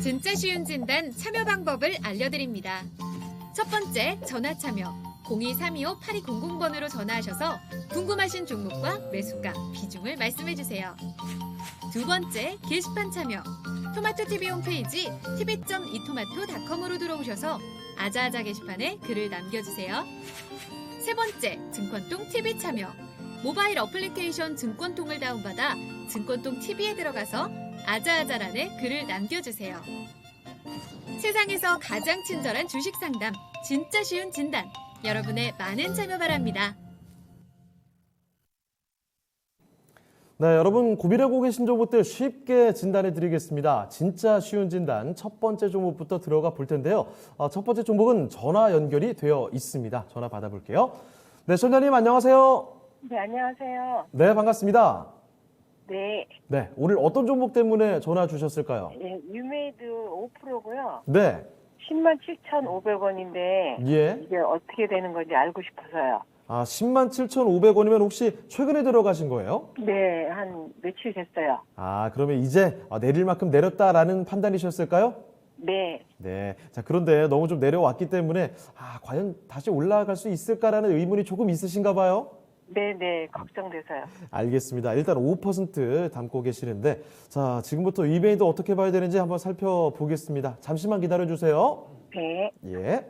진짜 쉬운 진단 참여 방법을 알려드립니다. 첫 번째, 전화 참여. 02-325-8200번으로 전화하셔서 궁금하신 종목과 매수가, 비중을 말씀해주세요. 두 번째, 게시판 참여. 토마토TV 홈페이지 tv.이토마토.com으로 들어오셔서 아자아자 게시판에 글을 남겨주세요. 세 번째, 증권통 TV 참여. 모바일 어플리케이션 증권통을 다운받아 증권통 TV에 들어가서 아자아자란에 글을 남겨주세요. 세상에서 가장 친절한 주식 상담, 진짜 쉬운 진단. 여러분의 많은 참여 바랍니다. 네, 여러분 고민하고 계신 종목들 쉽게 진단해 드리겠습니다. 진짜 쉬운 진단 첫 번째 종목부터 들어가 볼 텐데요. 첫 번째 종목은 전화 연결이 되어 있습니다. 전화 받아볼게요. 네, 시청자님 안녕하세요. 네, 안녕하세요. 네, 반갑습니다. 네, 네, 오늘 어떤 종목 때문에 전화 주셨을까요? 예, 유메이드 5%고요. 네, 107,500원인데 예. 이게 어떻게 되는 건지 알고 싶어서요. 107,500원이면 혹시 최근에 들어가신 거예요? 네, 한 며칠 됐어요. 그러면 이제 내릴 만큼 내렸다라는 판단이셨을까요? 네, 네. 자, 그런데 너무 좀 내려왔기 때문에 과연 다시 올라갈 수 있을까라는 의문이 조금 있으신가 봐요? 네, 걱정돼서요. 알겠습니다. 일단 5% 담고 계시는데 자, 지금부터 위메이드 어떻게 봐야 되는지 한번 살펴보겠습니다. 잠시만 기다려 주세요. 네, 예.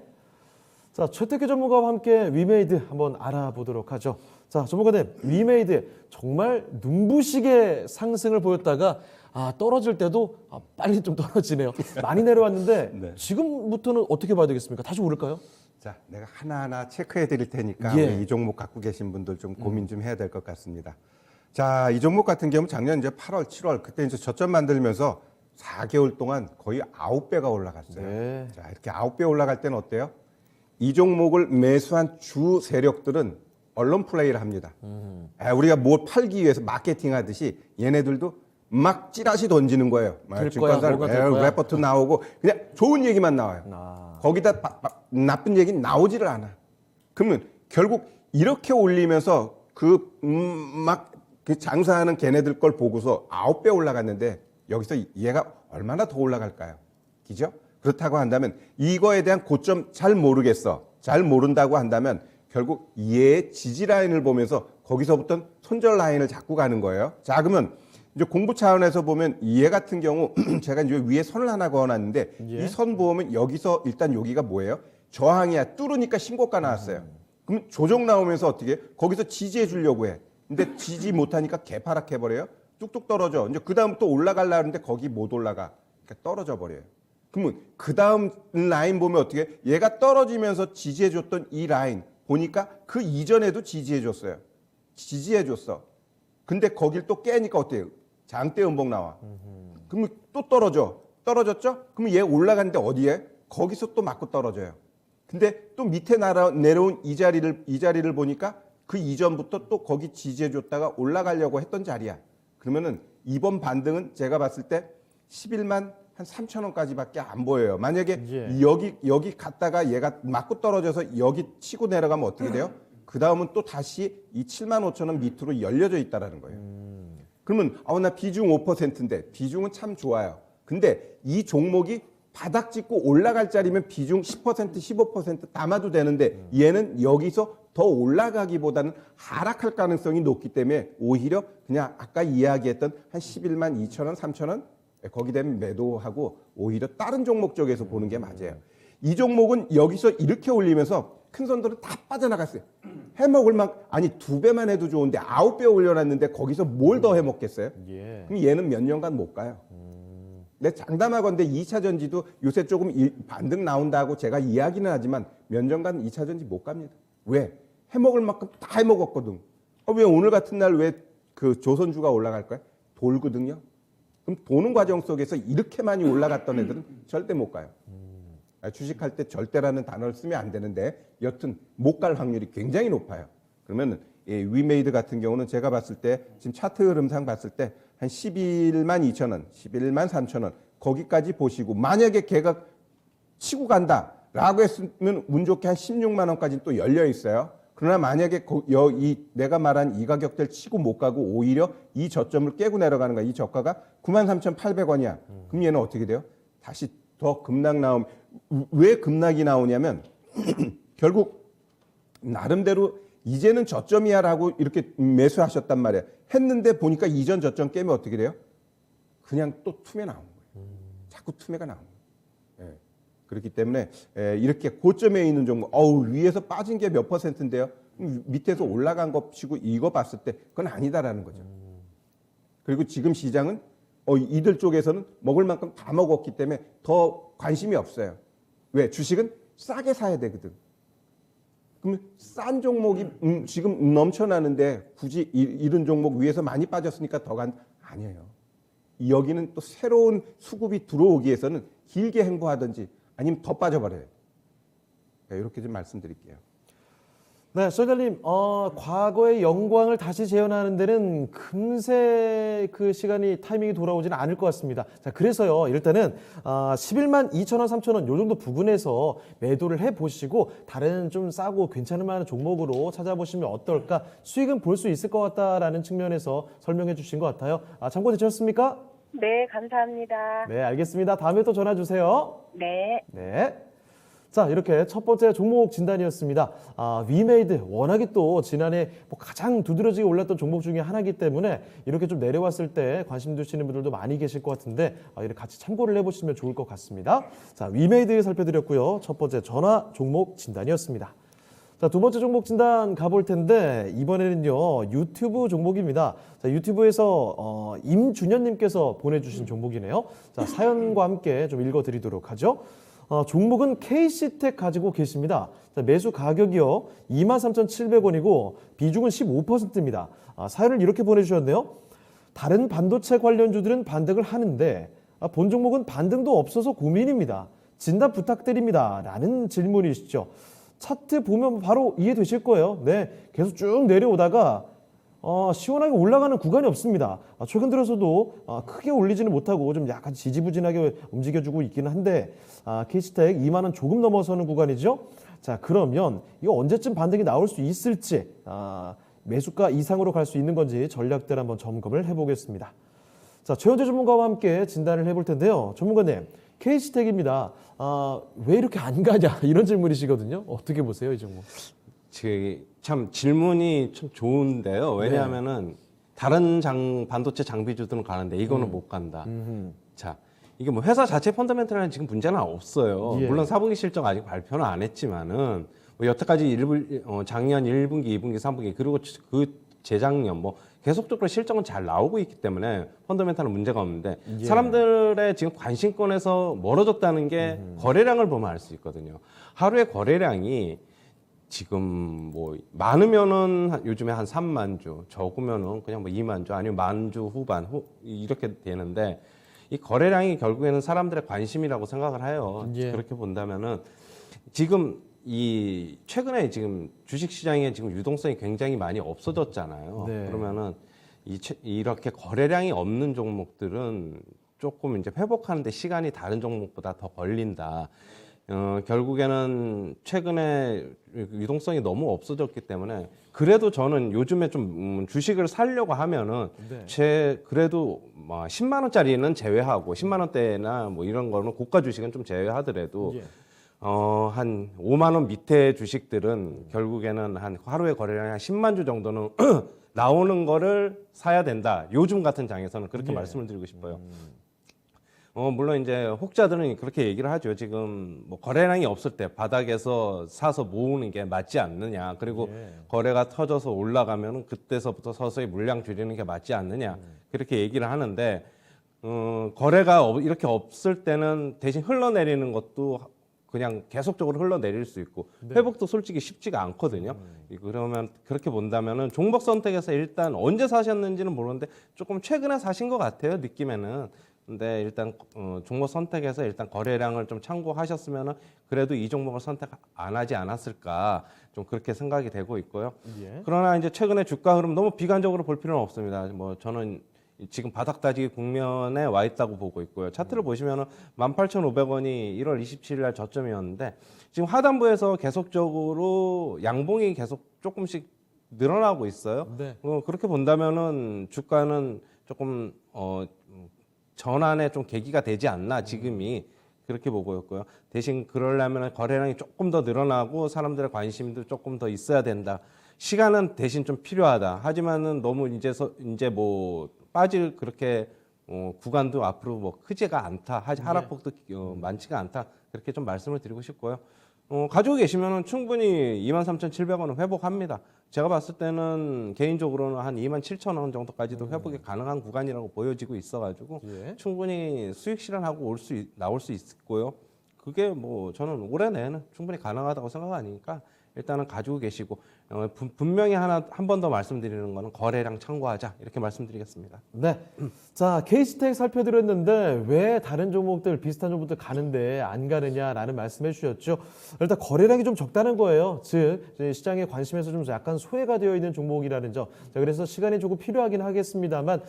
자, 최태규 전문가와 함께 위메이드 한번 알아보도록 하죠. 자, 전문가님, 위메이드 정말 눈부시게 상승을 보였다가 떨어질 때도 빨리 좀 떨어지네요. 많이 내려왔는데 네. 지금부터는 어떻게 봐야 되겠습니까? 다시 오를까요? 자, 내가 하나하나 체크해 드릴 테니까 예. 우리 이 종목 갖고 계신 분들 좀 고민 좀 해야 될 것 같습니다. 자, 이 종목 같은 경우는 작년 이제 8월, 7월 그때 이제 저점 만들면서 4개월 동안 거의 9배가 올라갔어요. 네. 자, 이렇게 9배 올라갈 때는 어때요? 이 종목을 매수한 주 세력들은 언론 플레이를 합니다. 우리가 뭘 팔기 위해서 마케팅 하듯이 얘네들도 막 찌라시 던지는 거예요. 될 증권사 거야, 뭐가 될 거야. 레포트 나오고 그냥 좋은 얘기만 나와요. 거기다 나쁜 얘기는 나오지를 않아. 그러면 결국 이렇게 올리면서 그 장사하는 걔네들 걸 보고서 9배 올라갔는데 여기서 얘가 얼마나 더 올라갈까요? 그죠? 그렇다고 한다면 이거에 대한 고점 잘 모르겠어. 잘 모른다고 한다면 결국 얘의 지지 라인을 보면서 거기서부터 손절 라인을 잡고 가는 거예요. 자, 그러면 이제 공부 차원에서 보면 얘 같은 경우 제가 이제 위에 선을 하나 그어놨는데 예. 이 선 보면 여기서 일단 여기가 뭐예요? 저항이야. 뚫으니까 신고가 나왔어요. 그럼 조정 나오면서 어떻게 해? 거기서 지지해 주려고 해. 근데 지지 못하니까 개파락해 버려요. 뚝뚝 떨어져. 이제 그 다음 또 올라가려고 하는데 거기 못 올라가. 그러니까 떨어져 버려요. 그러면 그 다음 라인 보면 어떻게 해? 얘가 떨어지면서 지지해 줬던 이 라인 보니까 그 이전에도 지지해 줬어요. 지지해 줬어. 근데 거길 또 깨니까 어때요? 장대 음봉 나와. 그러면 또 떨어져. 떨어졌죠? 그러면 얘 올라가는데 어디에? 거기서 또 맞고 떨어져요. 근데 또 밑에 내려온 이 자리를 보니까 그 이전부터 또 거기 지지해 줬다가 올라가려고 했던 자리야. 그러면은 이번 반등은 제가 봤을 때 11만 한 3천 원까지밖에 안 보여요. 만약에 예. 여기 갔다가 얘가 맞고 떨어져서 여기 치고 내려가면 어떻게 돼요? 그 다음은 또 다시 이 7만 5천 원 밑으로 열려져 있다라는 거예요. 그러면 나 비중 5%인데 비중은 참 좋아요. 근데 이 종목이 바닥 찍고 올라갈 자리면 비중 10%, 15% 담아도 되는데 얘는 여기서 더 올라가기보다는 하락할 가능성이 높기 때문에 오히려 그냥 아까 이야기했던 한 11만 2천 원, 3천 원 거기 되면 매도하고 오히려 다른 종목 쪽에서 보는 게 맞아요. 이 종목은 여기서 이렇게 올리면서 큰 손들은 다 빠져나갔어요. 해먹을 아니 2배만 해도 좋은데 9배 올려놨는데 거기서 뭘 더 해먹겠어요? 예. 그럼 얘는 몇 년간 못 가요. 내 장담하건대 2차 전지도 요새 조금 반등 나온다고 제가 이야기는 하지만 몇 년간 2차 전지 못 갑니다. 왜? 해먹을 만큼 다 해먹었거든. 왜 오늘 같은 날 왜 그 조선주가 올라갈 거야? 돌거든요. 그럼 도는 과정 속에서 이렇게 많이 올라갔던 애들은 절대 못 가요. 주식할 때 절대라는 단어를 쓰면 안 되는데 여튼 못 갈 확률이 굉장히 높아요. 그러면 위메이드 같은 경우는 제가 봤을 때 지금 차트 흐름상 봤을 때 한 11만 2천 원, 11만 3천 원 거기까지 보시고 만약에 걔가 치고 간다라고 했으면 운 좋게 한 16만 원까지 또 열려 있어요. 그러나 만약에 내가 말한 이 가격대를 치고 못 가고 오히려 이 저점을 깨고 내려가는 거야. 이 저가가 93,800원이야. 그럼 얘는 어떻게 돼요? 다시 더 급락 나오면 왜 급락이 나오냐면 결국 나름대로 이제는 저점이야라고 이렇게 매수하셨단 말이에요. 했는데 보니까 이전 저점 깨면 어떻게 돼요? 그냥 또 툼에 나오는 거예요. 자꾸 툼에가 나오는 거예요. 예. 그렇기 때문에 이렇게 고점에 있는 종목, 위에서 빠진 게 몇 %인데요? 밑에서 올라간 거 치고 이거 봤을 때 그건 아니다라는 거죠. 그리고 지금 시장은 이들 쪽에서는 먹을 만큼 다 먹었기 때문에 더 관심이 없어요. 왜? 주식은 싸게 사야 되거든. 그러면 싼 종목이 지금 넘쳐나는데 굳이 이런 종목 위에서 많이 빠졌으니까 아니에요. 여기는 또 새로운 수급이 들어오기 위해서는 길게 행보하든지 아니면 더 빠져버려요. 네, 이렇게 좀 말씀드릴게요. 네, 소장님, 과거의 영광을 다시 재현하는 데는 금세 그 시간이 타이밍이 돌아오지는 않을 것 같습니다. 자, 그래서요, 일단은 11만 2천 원, 3천 원 요 정도 부근에서 매도를 해보시고 다른 좀 싸고 괜찮을 만한 종목으로 찾아보시면 어떨까? 수익은 볼 수 있을 것 같다라는 측면에서 설명해 주신 것 같아요. 참고되셨습니까? 네, 감사합니다. 네, 알겠습니다. 다음에 또 전화 주세요. 네. 네. 자, 이렇게 첫 번째 종목 진단이었습니다. 위메이드 워낙에 또 지난해 가장 두드러지게 올랐던 종목 중에 하나이기 때문에 이렇게 좀 내려왔을 때 관심 두시는 분들도 많이 계실 것 같은데 이렇게 같이 참고를 해보시면 좋을 것 같습니다. 자, 위메이드 살펴드렸고요. 첫 번째 전화 종목 진단이었습니다. 자, 두 번째 종목 진단 가볼 텐데 이번에는요 유튜브 종목입니다. 자, 유튜브에서 임준현님께서 보내주신 종목이네요. 자, 사연과 함께 좀 읽어드리도록 하죠. 종목은 KC텍 가지고 계십니다. 자, 매수 가격이요 23,700원이고 비중은 15%입니다. 사연을 이렇게 보내주셨네요. 다른 반도체 관련주들은 반등을 하는데 본 종목은 반등도 없어서 고민입니다. 진단 부탁드립니다. 라는 질문이시죠. 차트 보면 바로 이해되실 거예요. 네, 계속 쭉 내려오다가 시원하게 올라가는 구간이 없습니다. 최근 들어서도 크게 올리지는 못하고 좀 약간 지지부진하게 움직여주고 있기는 한데 KC텍 2만 원 조금 넘어서는 구간이죠. 자, 그러면 이거 언제쯤 반등이 나올 수 있을지 매수가 이상으로 갈 수 있는 건지 전략들 한번 점검을 해보겠습니다. 자, 최현재 전문가와 함께 진단을 해볼 텐데요. 전문가님, KC텍입니다. 왜 이렇게 안 가냐 이런 질문이시거든요. 어떻게 보세요, 이 종목? 참 질문이 참 좋은데요. 왜냐하면은 다른 반도체 장비주들은 가는데 이거는 못 간다. 자, 이게 뭐 회사 자체 펀더멘털에는 지금 문제는 없어요. 예. 물론 4분기 실적 아직 발표는 안 했지만은 뭐 여태까지 작년 1분기, 2분기, 3분기 그리고 그 재작년 뭐 계속적으로 실적은 잘 나오고 있기 때문에 펀더멘털은 문제가 없는데 예. 사람들의 지금 관심권에서 멀어졌다는 게 거래량을 보면 알 수 있거든요. 하루에 거래량이 지금 뭐 많으면은 요즘에 한 3만 주, 적으면은 그냥 뭐 2만 주 아니면 만 주 후반 이렇게 되는데 이 거래량이 결국에는 사람들의 관심이라고 생각을 해요. 예. 그렇게 본다면은 지금 이 최근에 지금 주식 시장에 지금 유동성이 굉장히 많이 없어졌잖아요. 네. 그러면은 이렇게 거래량이 없는 종목들은 조금 이제 회복하는데 시간이 다른 종목보다 더 걸린다. 결국에는 최근에 유동성이 너무 없어졌기 때문에 그래도 저는 요즘에 좀 주식을 사려고 하면은 네. 그래도 뭐 10만 원짜리는 제외하고 10만 원대나 뭐 이런 거는 고가 주식은 좀 제외하더라도 예. 한 5만 원 밑에 주식들은 결국에는 한 하루에 거래량이 한 10만 주 정도는 나오는 거를 사야 된다. 요즘 같은 장에서는 그렇게 예. 말씀을 드리고 싶어요. 물론 이제 혹자들은 그렇게 얘기를 하죠. 지금 뭐 거래량이 없을 때 바닥에서 사서 모으는 게 맞지 않느냐. 그리고 예. 거래가 터져서 올라가면은 그때서부터 서서히 물량 줄이는 게 맞지 않느냐. 그렇게 얘기를 하는데 거래가 이렇게 없을 때는 대신 흘러내리는 것도 그냥 계속적으로 흘러내릴 수 있고 회복도 솔직히 쉽지가 않거든요. 그러면 그렇게 본다면은 종목 선택에서 일단 언제 사셨는지는 모르는데 조금 최근에 사신 것 같아요. 느낌에는. 근데 일단 종목 선택에서 일단 거래량을 좀 참고하셨으면은 그래도 이 종목을 선택 안 하지 않았을까 좀 그렇게 생각이 되고 있고요. 예. 그러나 이제 최근에 주가 흐름 너무 비관적으로 볼 필요는 없습니다. 뭐 저는 지금 바닥 다지기 국면에 와 있다고 보고 있고요. 차트를 보시면은 18,500원이 1월 27일 날 저점이었는데 지금 하단부에서 계속적으로 양봉이 계속 조금씩 늘어나고 있어요. 네. 그렇게 본다면은 주가는 조금 전환에 좀 계기가 되지 않나 지금이 그렇게 보고 있고요. 대신 그러려면 거래량이 조금 더 늘어나고 사람들의 관심도 조금 더 있어야 된다. 시간은 대신 좀 필요하다. 하지만은 너무 이제 뭐 빠질 그렇게 구간도 앞으로 뭐 크지가 않다. 하락폭도 많지가 않다. 그렇게 좀 말씀을 드리고 싶고요. 가지고 계시면은 충분히 23,700원은 회복합니다. 제가 봤을 때는 개인적으로는 한 27,000원 정도까지도 회복이 가능한 구간이라고 보여지고 있어가지고 예. 충분히 수익 실현하고 나올 수 있고요. 그게 뭐 저는 올해 내에는 충분히 가능하다고 생각하니까 일단은 가지고 계시고 분명히 한 번 더 말씀드리는 거는 거래량 참고하자 이렇게 말씀드리겠습니다. 네. 자, K스택 살펴드렸는데 왜 다른 종목들, 비슷한 종목들 가는데 안 가느냐라는 말씀해 주셨죠. 일단 거래량이 좀 적다는 거예요. 즉, 이제 시장의 관심에서 좀 약간 소외가 되어 있는 종목이라는 점. 자, 그래서 시간이 조금 필요하긴 하겠습니다만,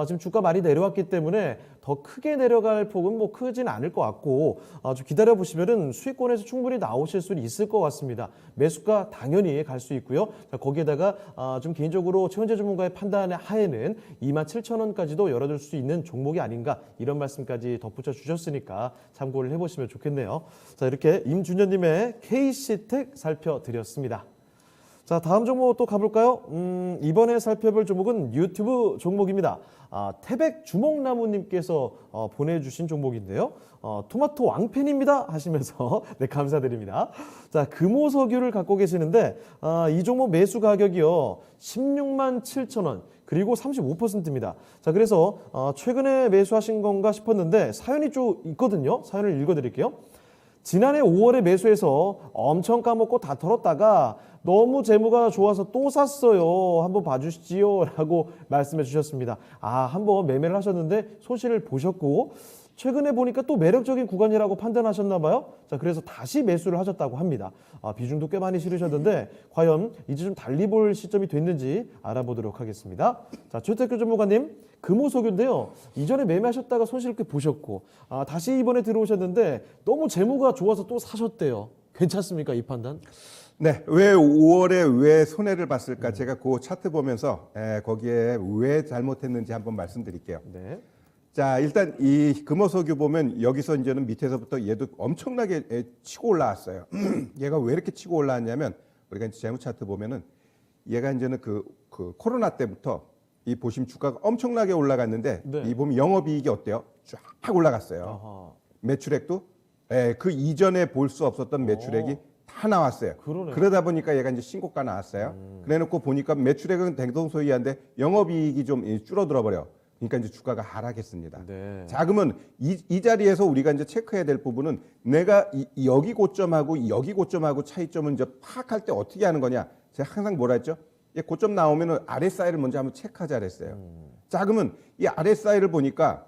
지금 주가 많이 내려왔기 때문에 더 크게 내려갈 폭은 뭐 크진 않을 것 같고, 좀 기다려 보시면은 수익권에서 충분히 나오실 수는 있을 것 같습니다. 매수가 당연히 갈 수 있고요. 자, 거기에다가 좀 개인적으로 최원재 전문가의 판단 하에는 27,000원까지도 열어둘 수 있는 종목이 아닌가 이런 말씀까지 덧붙여 주셨으니까 참고를 해보시면 좋겠네요. 자, 이렇게 임준현님의 KC텍 살펴드렸습니다. 자, 다음 종목 또 가볼까요? 이번에 살펴볼 종목은 유튜브 종목입니다. 태백 주먹나무님께서 보내주신 종목인데요. 토마토 왕팬입니다 하시면서 네, 감사드립니다. 자, 금호석유를 갖고 계시는데 이 종목 매수 가격이요 16만 7천 원 그리고 35%입니다. 자, 그래서 최근에 매수하신 건가 싶었는데 사연이 좀 있거든요. 사연을 읽어드릴게요. 지난해 5월에 매수해서 엄청 까먹고 다 털었다가 너무 재무가 좋아서 또 샀어요. 한번 봐주시지요. 라고 말씀해 주셨습니다. 한번 매매를 하셨는데 손실을 보셨고 최근에 보니까 또 매력적인 구간이라고 판단하셨나 봐요. 자, 그래서 다시 매수를 하셨다고 합니다. 비중도 꽤 많이 실으셨는데 과연 이제 좀 달리 볼 시점이 됐는지 알아보도록 하겠습니다. 자, 최태규 전문가님, 금호석유인데요. 이전에 매매하셨다가 손실을 꽤 보셨고 다시 이번에 들어오셨는데 너무 재무가 좋아서 또 사셨대요. 괜찮습니까, 이 판단? 네, 왜 5월에 왜 손해를 봤을까? 제가 그 차트 보면서 거기에 왜 잘못했는지 한번 말씀드릴게요. 네. 자, 일단 이 금호석유 보면 여기서 이제는 밑에서부터 얘도 엄청나게 치고 올라왔어요. 얘가 왜 이렇게 치고 올라왔냐면 우리가 이제 재무 차트 보면은 얘가 이제는 그 코로나 때부터 이 보시면 주가가 엄청나게 올라갔는데 네. 이 보면 영업이익이 어때요? 쫙 올라갔어요. 아하. 매출액도 그 이전에 볼 수 없었던 매출액이 다 나왔어요. 그러네요. 그러다 보니까 얘가 이제 신고가 나왔어요. 그래놓고 보니까 매출액은 대동소이한데 영업이익이 좀 줄어들어 버려. 그러니까 이제 주가가 하락했습니다. 네. 자, 그러면 이 자리에서 우리가 이제 체크해야 될 부분은 내가 여기 고점하고 여기 고점하고 차이점은 이제 파악할 때 어떻게 하는 거냐? 제가 항상 뭐라 했죠? 고점 나오면은 RSI를 먼저 한번 체크하자 그랬어요. 자, 그러면 이 RSI를 보니까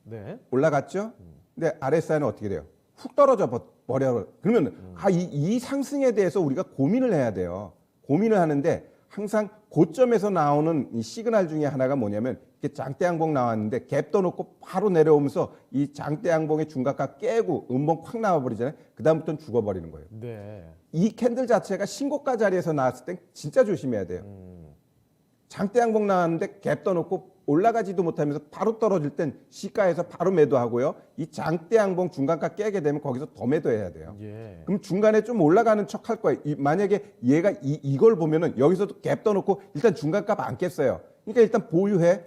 네. 올라갔죠? 근데 RSI는 어떻게 돼요? 훅 떨어져 버려. 그러면 이 상승에 대해서 우리가 고민을 해야 돼요. 고민을 하는데 항상 고점에서 나오는 이 시그널 중에 하나가 뭐냐면 이렇게 장대양봉 나왔는데 갭 떠놓고 바로 내려오면서 이 장대양봉의 중각가 깨고 음봉 콱 나와버리잖아요. 그 다음부터는 죽어버리는 거예요. 네. 이 캔들 자체가 신고가 자리에서 나왔을 땐 진짜 조심해야 돼요. 장대양봉 나왔는데 갭 떠놓고 올라가지도 못하면서 바로 떨어질 땐 시가에서 바로 매도하고요. 이 장대양봉 중간가 깨게 되면 거기서 더 매도해야 돼요. 예. 그럼 중간에 좀 올라가는 척 할 거예요. 만약에 얘가 이걸 보면은 여기서도 갭 떠놓고 일단 중간값 안 깼어요. 그러니까 일단 보유해.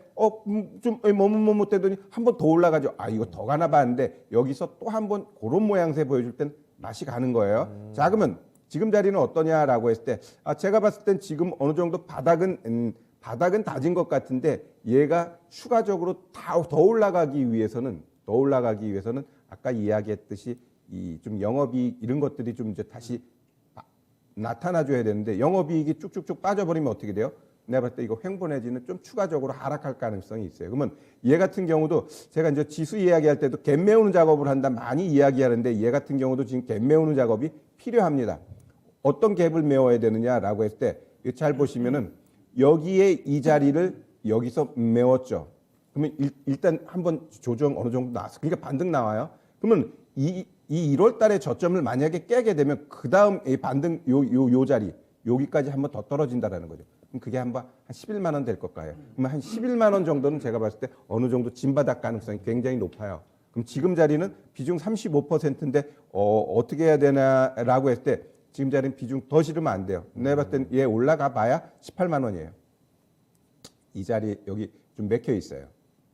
좀 머뭇머뭇대더니 한 번 더 올라가죠. 이거 더 가나 봤는데 여기서 또 한 번 그런 모양새 보여줄 땐 맛이 가는 거예요. 자, 그러면 지금 자리는 어떠냐라고 했을 때 제가 봤을 땐 지금 어느 정도 바닥은 다진 것 같은데 얘가 추가적으로 더 올라가기 위해서는 아까 이야기했듯이 이 좀 영업이익 이런 것들이 좀 이제 다시 나타나줘야 되는데 영업이익이 쭉쭉쭉 빠져버리면 어떻게 돼요? 내가 봤을 때 이거 횡보 내지는 좀 추가적으로 하락할 가능성이 있어요. 그러면 얘 같은 경우도 제가 이제 지수 이야기할 때도 갭 메우는 작업을 한다 많이 이야기하는데 얘 같은 경우도 지금 갭 메우는 작업이 필요합니다. 어떤 갭을 메워야 되느냐라고 했을 때 잘 보시면은 여기에 이 자리를 여기서 메웠죠. 그러면 일단 한번 조정 어느 정도 나왔어. 그러니까 반등 나와요. 그러면 이 1월 달에 저점을 만약에 깨게 되면 그 다음 이 반등 요 자리 여기까지 한번 더 떨어진다라는 거죠. 그럼 그게 한 11만 원 될 것까요? 그럼 한 11만 원 정도는 제가 봤을 때 어느 정도 진바닥 가능성이 굉장히 높아요. 그럼 지금 자리는 비중 35%인데 어떻게 해야 되나라고 했을 때 지금 자리는 비중 더 실으면 안 돼요. 내가 봤을 땐 얘 올라가 봐야 18만 원이에요. 이 자리 여기 좀 맥혀 있어요.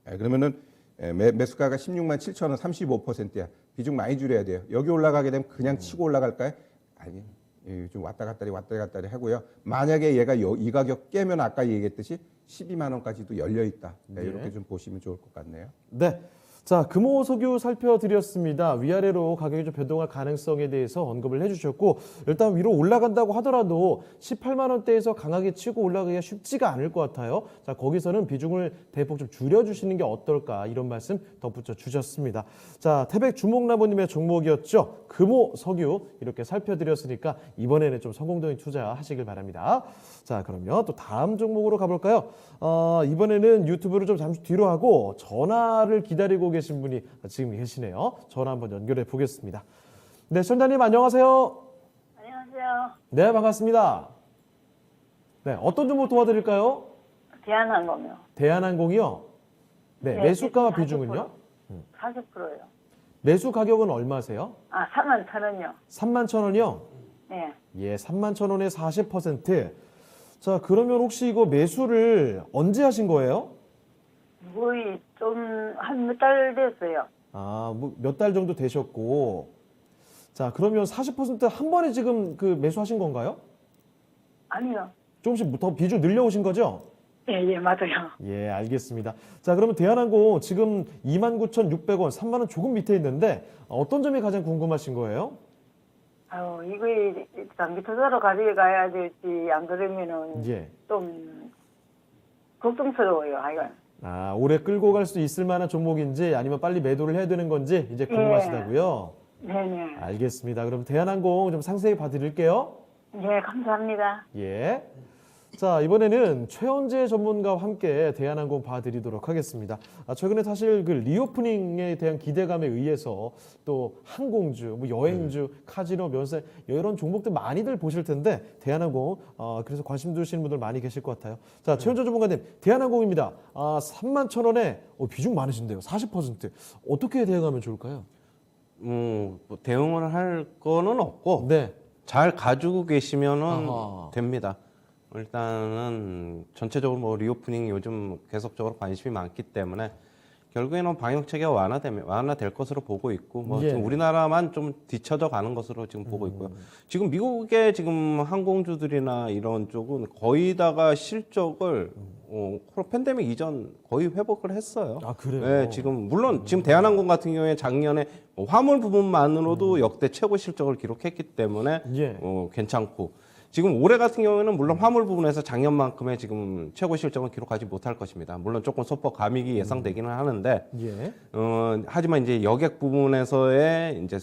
그러면은 매수가가 16만 7천 원, 35%야. 비중 많이 줄여야 돼요. 여기 올라가게 되면 그냥 치고 올라갈까요? 아니, 좀 왔다 갔다리 하고요. 만약에 얘가 이 가격 깨면 아까 얘기했듯이 12만 원까지도 열려 있다. 네. 이렇게 좀 보시면 좋을 것 같네요. 네. 자, 금호 석유 살펴드렸습니다. 위아래로 가격이 좀 변동할 가능성에 대해서 언급을 해주셨고, 일단 위로 올라간다고 하더라도 18만 원대에서 강하게 치고 올라가기가 쉽지가 않을 것 같아요. 자, 거기서는 비중을 대폭 좀 줄여주시는 게 어떨까, 이런 말씀 덧붙여 주셨습니다. 자, 태백 주목나무님의 종목이었죠. 금호 석유 이렇게 살펴드렸으니까 이번에는 좀 성공적인 투자하시길 바랍니다. 자, 그러면 또 다음 종목으로 가볼까요? 이번에는 유튜브를 좀 잠시 뒤로 하고 전화를 기다리고 계신 분이 지금 계시네요. 전화 한번 연결해 보겠습니다. 네, 시청자님 안녕하세요. 안녕하세요. 네, 반갑습니다. 네, 어떤 종목 도와드릴까요? 대한항공이요. 대한항공이요. 네, 네, 매수가와 40%. 비중은요? 40%요. 매수 가격은 얼마세요? 4만 1,000원요. 31,000원이요? 네. 예, 31,000원에 40%. 자, 그러면 혹시 이거 매수를 언제 하신 거예요? 거의 좀 한 몇 달 됐어요. 뭐 몇 달 정도 되셨고. 자, 그러면 40%한 번에 지금 그 매수하신 건가요? 아니요. 조금씩 더 비중 늘려오신 거죠? 예, 맞아요. 예, 알겠습니다. 자, 그러면 대한항공 지금 29,600원, 3만 원 조금 밑에 있는데 어떤 점이 가장 궁금하신 거예요? 이거 장기 투자로 가져가야 될지 안 그러면은 예. 좀 걱정스러워요. 이건. 오래 끌고 갈 수 있을 만한 종목인지 아니면 빨리 매도를 해야 되는 건지 이제 궁금하시다고요? 네네. 알겠습니다. 그럼 대한항공 좀 상세히 봐드릴게요. 네, 감사합니다. 예. 자, 이번에는 최원재 전문가와 함께 대한항공 봐드리도록 하겠습니다. 최근에 사실 그 리오프닝에 대한 기대감에 의해서 또 항공주, 뭐 여행주, 카지노, 면세 이런 종목들 많이들 보실 텐데 대한항공 그래서 관심 두시는 분들 많이 계실 것 같아요. 자, 최원재 전문가님, 대한항공입니다. 31,000원에 비중 많으신데요. 40%. 어떻게 대응하면 좋을까요? 뭐 대응을 할 거는 없고 네. 잘 가지고 계시면은 아하. 됩니다. 일단은 전체적으로 뭐 리오프닝 요즘 계속적으로 관심이 많기 때문에 결국에는 방역 체계가 완화될 것으로 보고 있고 뭐 예. 지금 우리나라만 좀 뒤쳐져 가는 것으로 지금 보고 있고요. 지금 미국의 지금 항공주들이나 이런 쪽은 거의 다가 실적을 코로나 팬데믹 이전 거의 회복을 했어요. 그래요? 네, 지금 물론 지금 대한항공 같은 경우에 작년에 화물 부분만으로도 역대 최고 실적을 기록했기 때문에 예. 괜찮고 지금 올해 같은 경우에는 물론 화물 부분에서 작년만큼의 지금 최고 실적은 기록하지 못할 것입니다. 물론 조금 소폭 감익이 예상되기는 하는데 예. 하지만 이제 여객 부분에서의 이제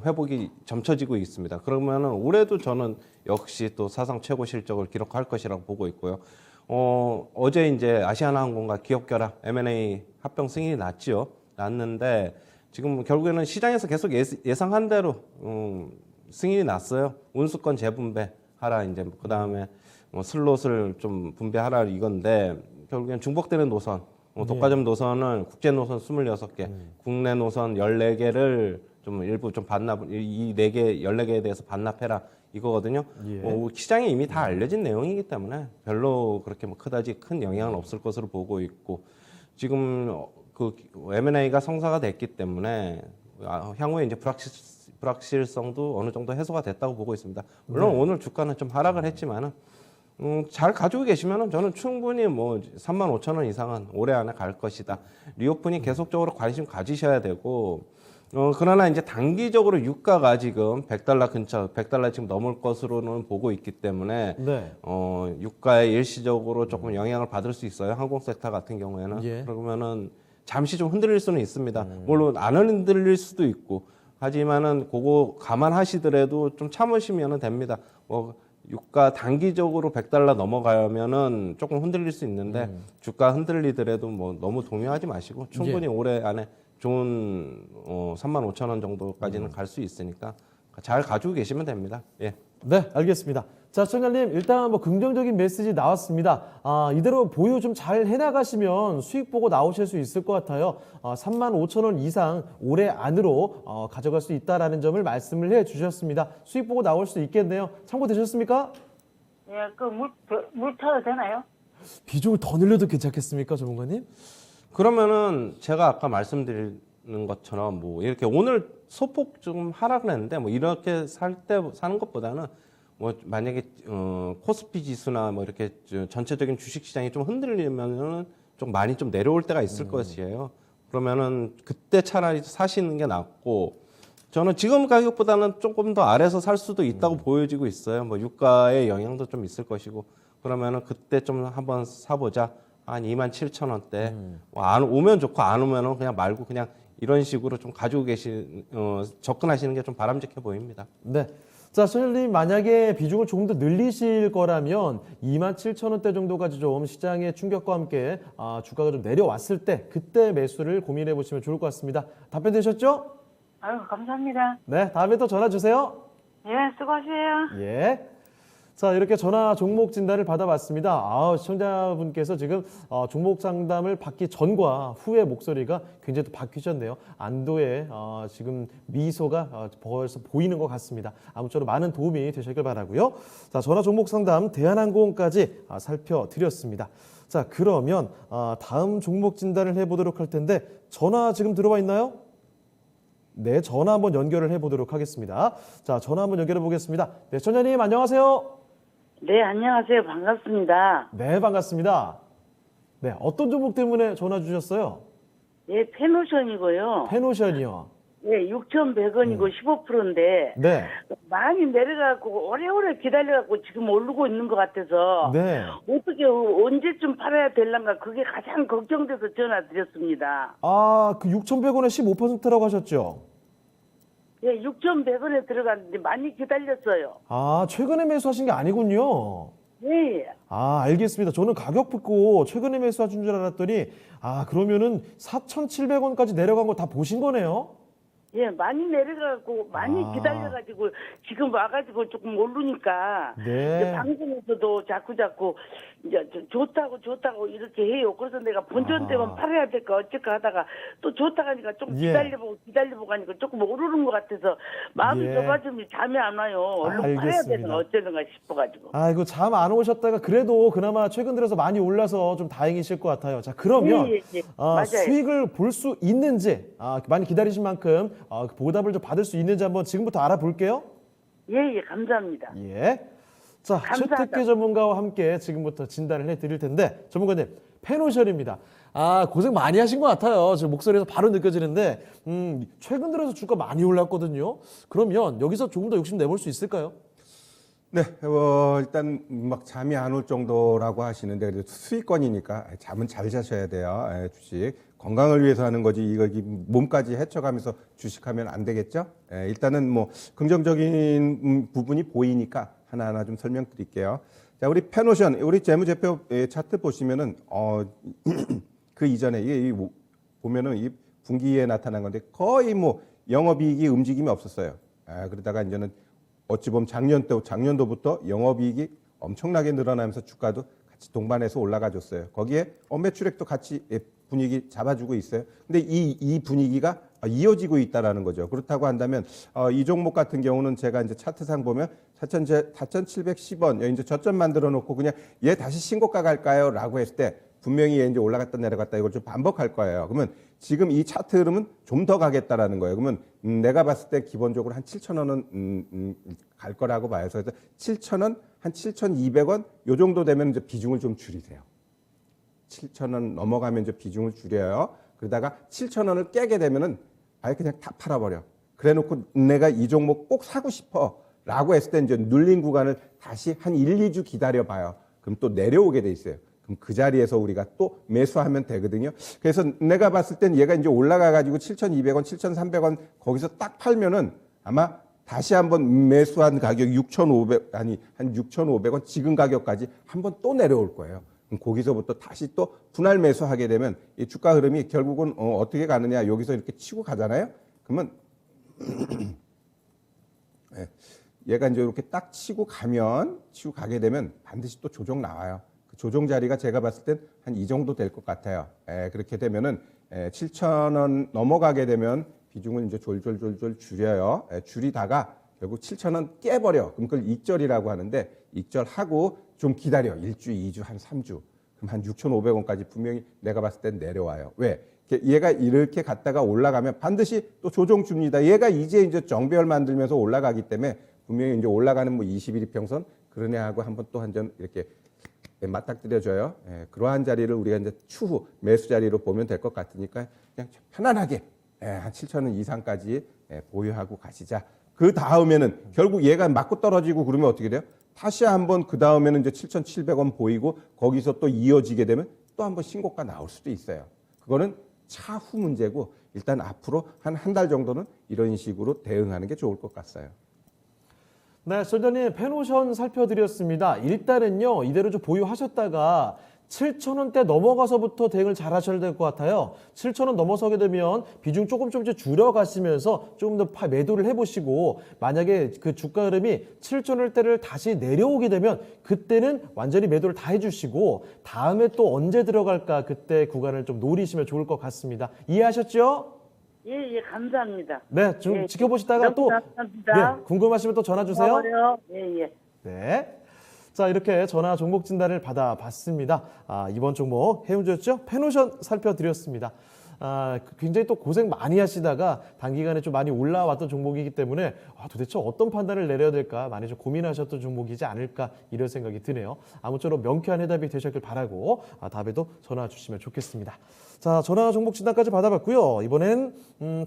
회복이 점쳐지고 있습니다. 그러면은 올해도 저는 역시 또 사상 최고 실적을 기록할 것이라고 보고 있고요. 어제 이제 아시아나항공과 기업결합 M&A 합병 승인이 났는데 지금 결국에는 시장에서 계속 예상한 대로 승인이 났어요. 운수권 재분배 하라 이제 그 다음에 슬롯을 좀 분배하라 이건데 결국엔 중복되는 노선, 독과점 노선을 국제 노선 26개, 국내 노선 14개를 좀 일부 좀 이 4개, 14개에 대해서 반납해라 이거거든요. 예. 시장에 이미 다 알려진 내용이기 때문에 별로 그렇게 뭐 그다지 큰 영향은 없을 것으로 보고 있고 지금 그 M&A가 성사가 됐기 때문에 향후에 이제 불확실성도 어느 정도 해소가 됐다고 보고 있습니다. 물론 오늘 주가는 좀 하락을 했지만은 잘 가지고 계시면은 저는 충분히 뭐 35,000원 이상은 올해 안에 갈 것이다. 리오프닝 계속적으로 관심 가지셔야 되고 그러나 이제 단기적으로 유가가 지금 100달러 근처, 100달러 지금 넘을 것으로는 보고 있기 때문에 네. 유가에 일시적으로 조금 영향을 받을 수 있어요. 항공 섹터 같은 경우에는. 예. 그러면은 잠시 좀 흔들릴 수는 있습니다. 물론 안 흔들릴 수도 있고 하지만은 그거 감안하시더라도 좀 참으시면은 됩니다. 유가 단기적으로 100달러 넘어가면은 조금 흔들릴 수 있는데 주가 흔들리더라도 뭐 너무 동요하지 마시고 충분히 올해 안에 좋은 35,000원 정도까지는 갈 수 있으니까 잘 가지고 계시면 됩니다. 예. 네, 알겠습니다. 자, 시청자님, 일단 뭐 긍정적인 메시지 나왔습니다. 이대로 보유 좀 잘 해나가시면 수익 보고 나오실 수 있을 것 같아요. 35,000원 이상 올해 안으로 가져갈 수 있다라는 점을 말씀을 해 주셨습니다. 수익 보고 나올 수 있겠네요. 참고되셨습니까? 예, 그 물 타도 되나요? 비중을 더 늘려도 괜찮겠습니까, 전문가님? 그러면은 제가 아까 말씀드리는 것처럼 뭐 이렇게 오늘 소폭 좀 하락을 했는데 뭐 이렇게 사는 것보다는 뭐 만약에 코스피 지수나 뭐 이렇게 전체적인 주식 시장이 좀 흔들리면은 좀 많이 좀 내려올 때가 있을 것이에요. 그러면은 그때 차라리 사시는 게 낫고 저는 지금 가격보다는 조금 더 아래서 살 수도 있다고 보여지고 있어요. 뭐 유가의 영향도 좀 있을 것이고 그러면은 그때 좀 한번 사보자. 한 27,000원대. 뭐 안 오면 좋고 안 오면은 그냥 말고 그냥 이런 식으로 좀 가지고 접근하시는 게 좀 바람직해 보입니다. 네. 자, 소장님 만약에 비중을 조금 더 늘리실 거라면 27,000원대 정도까지 좀 시장의 충격과 함께 주가가 좀 내려왔을 때 그때 매수를 고민해 보시면 좋을 것 같습니다. 답변 되셨죠? 아유, 감사합니다. 네, 다음에 또 전화 주세요. 예, 수고하세요. 예. 자, 이렇게 전화 종목 진단을 받아봤습니다. 시청자분께서 지금 종목 상담을 받기 전과 후의 목소리가 굉장히 또 바뀌셨네요. 안도의 지금 미소가 벌써 보이는 것 같습니다. 아무쪼록 많은 도움이 되셨길 바라고요. 자, 전화 종목 상담 대한항공까지 살펴드렸습니다. 자, 그러면 다음 종목 진단을 해보도록 할 텐데 전화 지금 들어와 있나요? 네, 전화 한번 연결을 해보도록 하겠습니다. 자, 전화 한번 연결해 보겠습니다. 네, 전화님 안녕하세요. 네, 안녕하세요. 반갑습니다. 네, 반갑습니다. 네, 어떤 종목 때문에 전화 주셨어요? 예, 페노션이고요. 페노션이요. 예, 6,100원이고 15%인데 네, 많이 내려가고 오래오래 기다려갖고 지금 오르고 있는 것 같아서 네. 어떻게 언제쯤 팔아야 될란가 그게 가장 걱정돼서 전화 드렸습니다. 그 6,100원에 15%라고 하셨죠? 예, 6,100원에 들어갔는데 많이 기다렸어요. 최근에 매수하신 게 아니군요. 예, 예. 알겠습니다. 저는 가격 듣고 최근에 매수하신 줄 알았더니 그러면은 4,700원까지 내려간 거 다 보신 거네요? 예, 많이 내려가고 많이 기다려가지고 지금 와가지고 조금 오르니까 네. 이제 방송에서도 자꾸 이제 좋다고 이렇게 해요. 그래서 내가 본전 되면 팔아야 될까 어쩔까 하다가 또 좋다 하니까 좀 예. 기다려보고 하니까 조금 오르는 것 같아서 마음이 예. 좁아지면 잠이 안 와요. 얼른 팔아야 알겠습니다. 되나 어쩌는가 싶어가지고. 이거 잠 안 오셨다가 그래도 그나마 최근 들어서 많이 올라서 좀 다행이실 것 같아요. 자, 그러면 예. 맞아요. 수익을 볼 수 있는지, 많이 기다리신 만큼 그 보답을 좀 받을 수 있는지 한번 지금부터 알아볼게요. 예, 감사합니다. 예. 자, 감사하다. 최특기 전문가와 함께 지금부터 진단을 해드릴 텐데, 전문가님, 페노션입니다. 고생 많이 하신 것 같아요. 지금 목소리에서 바로 느껴지는데, 최근 들어서 주가 많이 올랐거든요. 그러면 여기서 조금 더 욕심 내볼 수 있을까요? 네, 일단 막 잠이 안 올 정도라고 하시는데 그래도 수익권이니까 잠은 잘 자셔야 돼요. 주식 건강을 위해서 하는 거지 이거 몸까지 해쳐가면서 주식하면 안 되겠죠. 일단은 뭐 긍정적인 부분이 보이니까 하나하나 좀 설명드릴게요. 자, 우리 페노션 우리 재무제표 차트 보시면은 그 이전에 이게 보면은 이 분기에 나타난 건데 거의 뭐 영업이익이 움직임이 없었어요. 그러다가 이제는 어찌 보면 작년도부터 영업이익이 엄청나게 늘어나면서 주가도 같이 동반해서 올라가 줬어요. 거기에 매출액도 같이 분위기 잡아주고 있어요. 근데 이 분위기가 이어지고 있다라는 거죠. 그렇다고 한다면 이 종목 같은 경우는 제가 이제 차트상 보면 4,710원 이제 저점 만들어 놓고 그냥 얘 다시 신고가 갈까요? 라고 했을 때 분명히 얘 이제 올라갔다 내려갔다 이걸 좀 반복할 거예요. 그러면 지금 이 차트 흐름은 좀 더 가겠다라는 거예요. 그러면 내가 봤을 때 기본적으로 한 7,000원은 갈 거라고 봐요. 그래서 7,000원, 한 7,200원 요 정도 되면 이제 비중을 좀 줄이세요. 7,000원 넘어가면 이제 비중을 줄여요. 그러다가 7,000원을 깨게 되면은 아예 그냥 다 팔아버려. 그래놓고 내가 이 종목 꼭 사고 싶어라고 했을 때 이제 눌린 구간을 다시 한 1, 2주 기다려봐요. 그럼 또 내려오게 돼 있어요. 그럼 그 자리에서 우리가 또 매수하면 되거든요. 그래서 내가 봤을 땐 얘가 이제 올라가가지고 7,200원, 7,300원 거기서 딱 팔면은 아마 다시 한번 매수한 가격 6,500원 지금 가격까지 한번 또 내려올 거예요. 그럼 거기서부터 다시 또 분할 매수하게 되면 이 주가 흐름이 결국은 어떻게 가느냐 여기서 이렇게 치고 가잖아요. 그러면 네. 얘가 이제 이렇게 딱 치고 가게 되면 반드시 또 조정 나와요. 그 조정 자리가 제가 봤을 땐 한 이 정도 될 것 같아요. 그렇게 되면은 7,000원 넘어가게 되면 비중을 이제 졸졸 줄여요. 줄이다가 결국 7,000원 깨버려. 그럼 그걸 익절이라고 하는데 익절하고 좀 기다려. 1주, 2주, 한 3주. 그럼 한 6,500원까지 분명히 내가 봤을 땐 내려와요. 왜? 얘가 이렇게 갔다가 올라가면 반드시 또 조정 줍니다. 얘가 이제 정배열 만들면서 올라가기 때문에 분명히 이제 올라가는 뭐 21 이평선 그런 애하고 한번 또 한 점 이렇게 맞닥뜨려줘요. 그러한 자리를 우리가 이제 추후 매수 자리로 보면 될 것 같으니까 그냥 편안하게 한 7,000원 이상까지 보유하고 가시자. 그 다음에는 결국 얘가 맞고 떨어지고 그러면 어떻게 돼요? 다시 한번 그 다음에는 이제 7,700원 보이고 거기서 또 이어지게 되면 또 한번 신고가 나올 수도 있어요. 그거는 차후 문제고 일단 앞으로 한 달 정도는 이런 식으로 대응하는 게 좋을 것 같아요. 네, 솔전님 펜오션 살펴드렸습니다. 일단은요, 이대로 좀 보유하셨다가 7,000원대 넘어가서부터 대응을 잘 하셔야 될 것 같아요. 7,000원 넘어서게 되면 비중 조금씩 줄여가시면서 조금 더 매도를 해보시고 만약에 그 주가 흐름이 7,000원대를 다시 내려오게 되면 그때는 완전히 매도를 다 해주시고 다음에 또 언제 들어갈까 그때 구간을 좀 노리시면 좋을 것 같습니다. 이해하셨죠? 예, 감사합니다. 네, 좀 예, 지켜보시다가 또 감사합니다. 네, 궁금하시면 또 전화 주세요. 고마워요. 예. 네. 자, 이렇게 전화 종목 진단을 받아봤습니다. 이번 종목 해운주였죠? 펜오션 살펴드렸습니다. 굉장히 또 고생 많이 하시다가 단기간에 좀 많이 올라왔던 종목이기 때문에 도대체 어떤 판단을 내려야 될까 많이 좀 고민하셨던 종목이지 않을까 이런 생각이 드네요. 아무쪼록 명쾌한 해답이 되셨길 바라고 다음에도 전화 주시면 좋겠습니다. 자, 전화 종목 진단까지 받아봤고요. 이번엔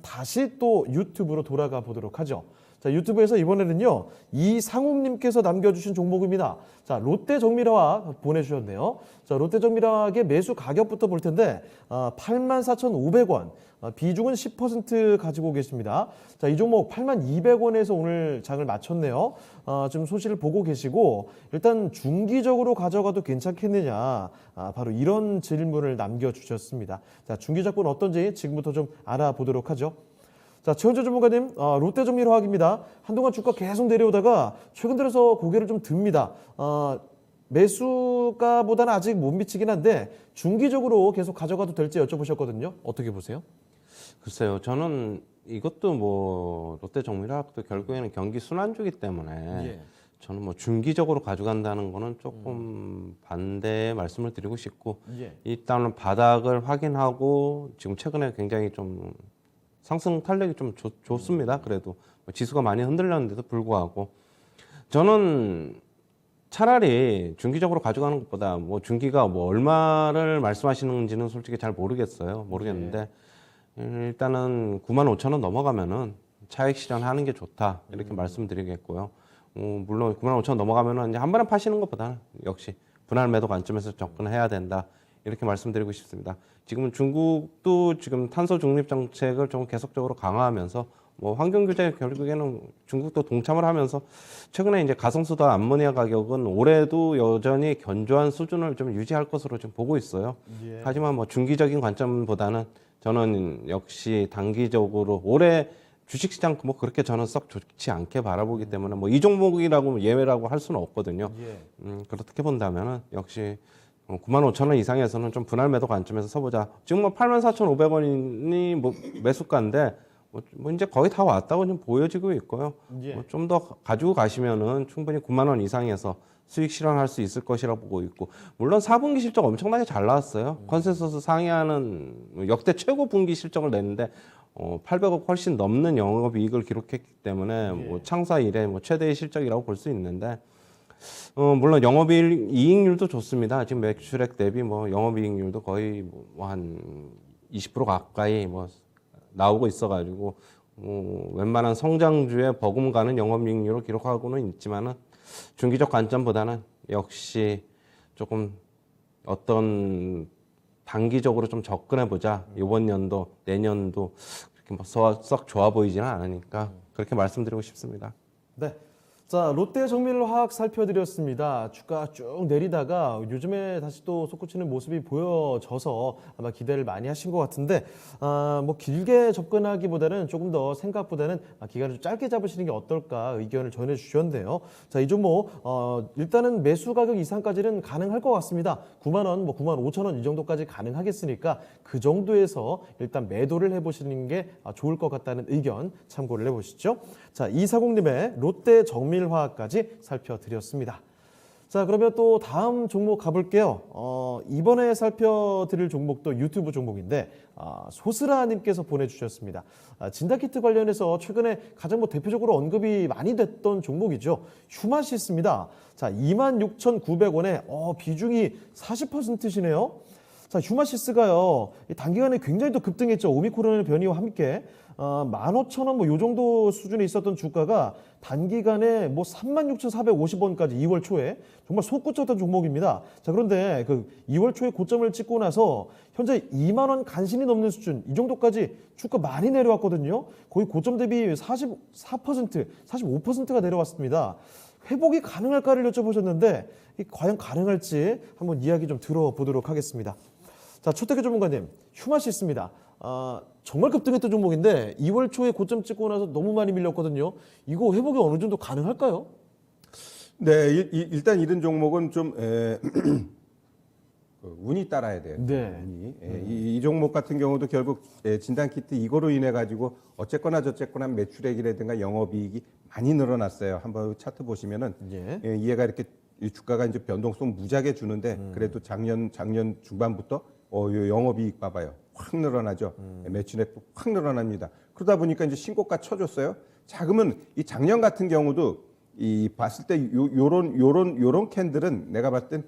다시 또 유튜브로 돌아가 보도록 하죠. 자, 유튜브에서 이번에는요, 이상욱님께서 남겨주신 종목입니다. 자, 롯데정밀화학 보내주셨네요. 자, 롯데정밀화학의 매수 가격부터 볼 텐데, 84,500원. 비중은 10% 가지고 계십니다. 자, 이 종목 82,200원에서 오늘 장을 마쳤네요. 지금 소식을 보고 계시고, 일단 중기적으로 가져가도 괜찮겠느냐. 바로 이런 질문을 남겨주셨습니다. 자, 중기적분 어떤지 지금부터 좀 알아보도록 하죠. 자, 최원재 전문가님, 롯데정밀화학입니다. 한동안 주가 계속 내려오다가 최근 들어서 고개를 좀 듭니다. 매수가보다는 아직 못 미치긴 한데 중기적으로 계속 가져가도 될지 여쭤보셨거든요. 어떻게 보세요? 글쎄요, 저는 이것도 뭐 롯데정밀화학도 결국에는 경기 순환주기 때문에 저는 뭐 중기적으로 가져간다는 거는 조금 반대의 말씀을 드리고 싶고 일단은 바닥을 확인하고 지금 최근에 굉장히 좀 상승 탄력이 좀 좋습니다. 그래도 지수가 많이 흔들렸는데도 불구하고 저는 차라리 중기적으로 가져가는 것보다 뭐 중기가 뭐 얼마를 말씀하시는지는 솔직히 잘 모르겠는데 일단은 95,000원 넘어가면은 차익 실현하는 게 좋다 이렇게 말씀드리겠고요. 물론 95,000원 넘어가면은 이제 한 번에 파시는 것보다는 역시 분할 매도 관점에서 접근해야 된다 이렇게 말씀드리고 싶습니다. 지금은 중국도 지금 탄소 중립 정책을 좀 계속적으로 강화하면서 뭐 환경 규제 결국에는 중국도 동참을 하면서 최근에 이제 가성수다 암모니아 가격은 올해도 여전히 견조한 수준을 좀 유지할 것으로 좀 보고 있어요. 하지만 뭐 중기적인 관점보다는 저는 역시 단기적으로 올해 주식시장 뭐 그렇게 저는 썩 좋지 않게 바라보기 때문에 뭐 이 종목이라고 예외라고 할 수는 없거든요. 그렇게 본다면은 역시 95,000원 이상에서는 좀 분할 매도 관점에서 서보자. 지금 뭐 84,500원이 뭐 매수가인데 뭐 이제 거의 다 왔다고 좀 보여지고 있고요. 뭐 좀 더 가지고 가시면은 충분히 9만 원 이상에서 수익 실현할 수 있을 것이라고 보고 있고 물론 4분기 실적 엄청나게 잘 나왔어요. 컨센서스 상회하는 역대 최고 분기 실적을 냈는데 800억 훨씬 넘는 영업이익을 기록했기 때문에 뭐 창사 이래 뭐 최대의 실적이라고 볼 수 있는데 물론 영업이익률도 좋습니다. 지금 매출액 대비 뭐 영업이익률도 거의 뭐 한 20% 가까이 뭐 나오고 있어가지고 웬만한 성장주에 버금가는 영업이익률을 기록하고는 있지만은 중기적 관점보다는 역시 조금 어떤 단기적으로 좀 접근해 보자. 이번 연도, 내년도 그렇게 뭐 썩 좋아 보이지는 않으니까 그렇게 말씀드리고 싶습니다. 네. 자, 롯데 정밀화학 살펴드렸습니다. 주가 쭉 내리다가 요즘에 다시 또 솟구치는 모습이 보여져서 아마 기대를 많이 하신 것 같은데, 뭐 길게 접근하기보다는 조금 더 생각보다는 기간을 좀 짧게 잡으시는 게 어떨까 의견을 전해주셨는데요. 자, 이 종목 일단은 매수 가격 이상까지는 가능할 것 같습니다. 9만 원, 뭐 9만 5천 원 이 정도까지 가능하겠으니까 그 정도에서 일단 매도를 해보시는 게 좋을 것 같다는 의견 참고를 해보시죠. 자, 이사공님의 롯데 정밀화학까지 살펴드렸습니다. 자, 그러면 또 다음 종목 가볼게요. 이번에 살펴드릴 종목도 유튜브 종목인데 소스라님께서 보내주셨습니다. 진단키트 관련해서 최근에 가장 뭐 대표적으로 언급이 많이 됐던 종목이죠. 휴마시스입니다. 자, 26,900원에 비중이 40%시네요. 자, 휴마시스가요, 단기간에 굉장히 또 급등했죠. 오미크론의 변이와 함께 15,000원 뭐 요 정도 수준에 있었던 주가가 단기간에 뭐 36,450원까지 2월 초에 정말 솟구쳤던 종목입니다. 자, 그런데 그 2월 초에 고점을 찍고 나서 현재 2만 원 간신히 넘는 수준, 이 정도까지 주가 많이 내려왔거든요. 거의 고점 대비 44%, 45%가 내려왔습니다. 회복이 가능할까를 여쭤보셨는데 과연 가능할지 한번 이야기 좀 들어보도록 하겠습니다. 자, 초태규 전문가님, 휴마시스입니다. 정말 급등했던 종목인데 2월 초에 고점 찍고 나서 너무 많이 밀렸거든요. 이거 회복이 어느 정도 가능할까요? 네, 일단 이런 종목은 좀 운이 따라야 돼요. 네. 운이. 이 종목 같은 경우도 결국 진단키트 이거로 인해 가지고 어쨌거나 저쨌거나 매출액이라든가 영업이익이 많이 늘어났어요. 한번 차트 보시면은 얘가 이렇게 이 주가가 이제 변동성 무지하게 주는데 그래도 작년 중반부터 요 영업이익 봐봐요. 확 늘어나죠. 매출액도 확 늘어납니다. 그러다 보니까 이제 신고가 쳐줬어요. 자, 그러면 이 작년 같은 경우도 이 봤을 때 요런 캔들은 내가 봤을 땐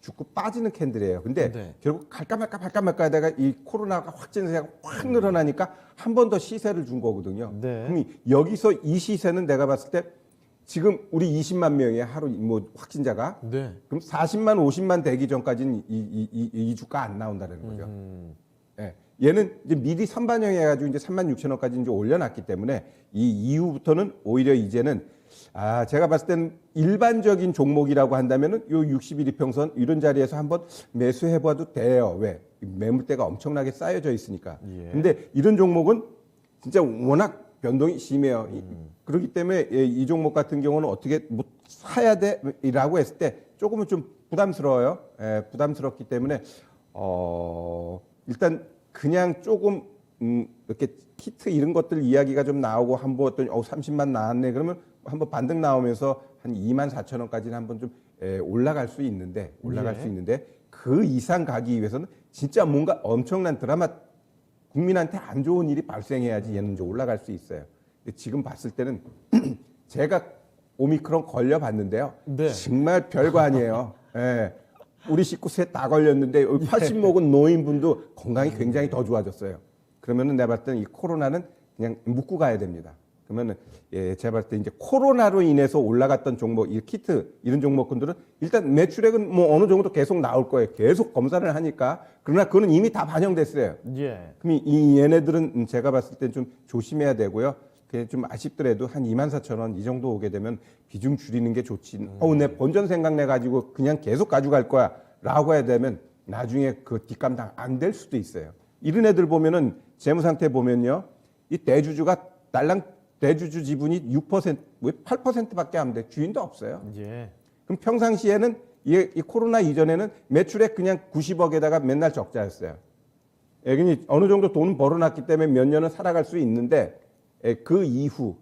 죽고 빠지는 캔들이에요. 근데 결국 갈까 말까 하다가 이 코로나가 확진세가 확 늘어나니까 한 번 더 시세를 준 거거든요. 그럼 여기서 이 시세는 내가 봤을 때 지금 우리 20만 명의 하루 뭐 확진자가 그럼 40만 50만 되기 전까지는 이 주가 안 나온다는 거죠. 예. 얘는 이제 미리 선반영해가지고 이제 3만 6천 원까지 이제 올려놨기 때문에 이 이후부터는 오히려 이제는 제가 봤을 때는 일반적인 종목이라고 한다면은 요 60일 이평선 이런 자리에서 한번 매수해봐도 돼요. 왜? 매물대가 엄청나게 쌓여져 있으니까. 근데 이런 종목은 진짜 워낙 변동이 심해요. 그렇기 때문에 이 종목 같은 경우는 어떻게 뭐 사야 돼라고 했을 때 조금은 좀 부담스러워요. 부담스럽기 때문에 일단 그냥 조금 이렇게 키트 이런 것들 이야기가 좀 나오고 한번 어떤 30만 나왔네 그러면 한번 반등 나오면서 한 2만 4천 원까지는 한번 좀 올라갈 수 있는데 그 이상 가기 위해서는 진짜 뭔가 엄청난 드라마 국민한테 안 좋은 일이 발생해야지 얘는 이제 올라갈 수 있어요. 근데 지금 봤을 때는 제가 오미크론 걸려봤는데요. 정말 별거 아니에요. 우리 식구 셋 다 걸렸는데 80 먹은 노인분도 건강이 굉장히 더 좋아졌어요. 그러면은 내가 봤을 때는 이 코로나는 그냥 묻고 가야 됩니다. 그러면은 제가 봤을 때 이제 코로나로 인해서 올라갔던 종목, 이 키트 이런 종목군들은 일단 매출액은 뭐 어느 정도 계속 나올 거예요. 계속 검사를 하니까. 그러나 그거는 이미 다 반영됐어요. 그럼 이 얘네들은 제가 봤을 때 좀 조심해야 되고요. 그게 좀 아쉽더라도 한 2만 4천 원 이 정도 오게 되면 비중 줄이는 게 좋지. 내 본전 생각내 가지고 그냥 계속 가져갈 거야 라고 해야 되면 나중에 그 뒷감당 안 될 수도 있어요. 이런 애들 보면은 재무 상태 보면요. 이 대주주가 딸랑 대주주 지분이 6%, 왜 8%밖에 안 돼? 주인도 없어요. 그럼 평상시에는 이 코로나 이전에는 매출액 그냥 90억에다가 맨날 적자였어요. 그러니 어느 정도 돈은 벌어놨기 때문에 몇 년은 살아갈 수 있는데 그 이후